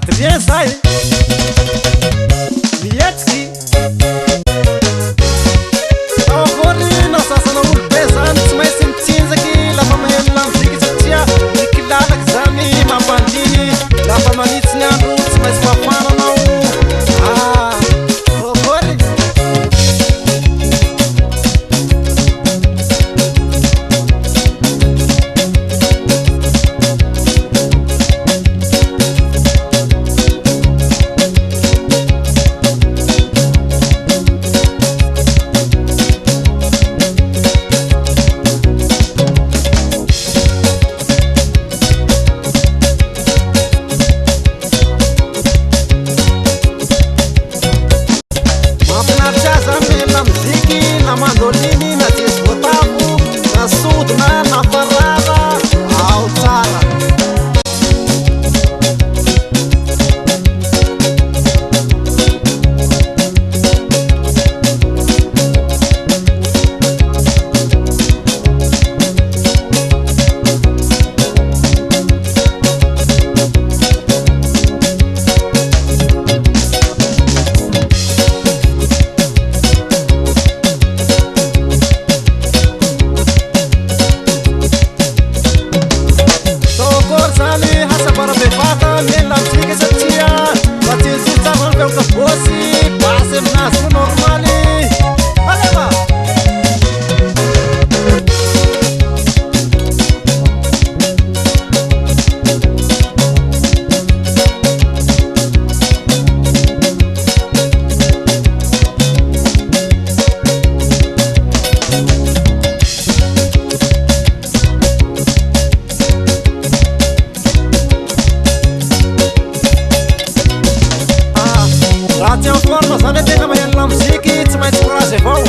Adrien zay mihetsiky akory nasasana olo be zany tsy maintsy mitsinjaky lafa maheno lamoziky satria nikilalaky zany mampandiny lafa manitsy ny andro tsy maintsy mafana anao mandolini na jazz botavu na sudna na farara au tsara forma zany ategna maheno lamoziky tsy maintsy courage avao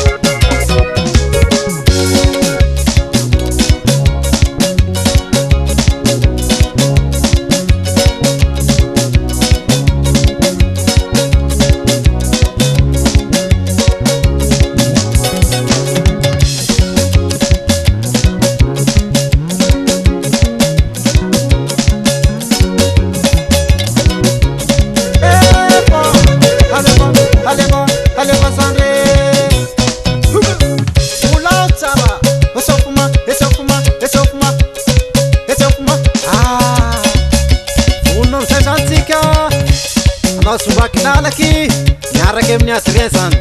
Sumbaki lalaki nyarake amin'ny Adrien zany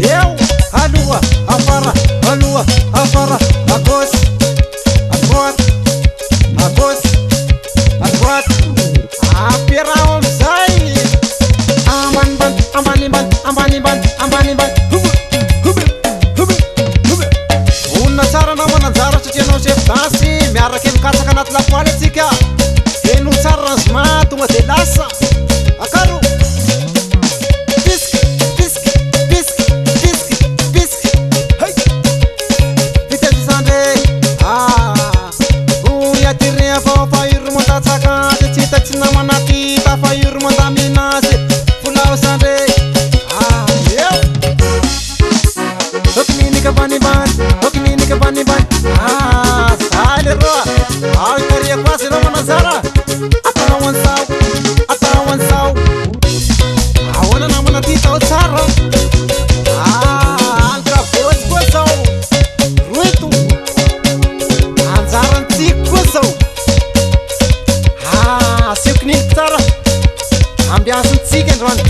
eo aloha afara aloha afara à gauche à droite à gauche à droite apirao amizay ambanimbany onona tsara anao mananjara satria anao chef dansy miaraka mikatsaka anaty lapoaly atsika eno tsara rangement tonga de lasa akaro ambiance tsika androany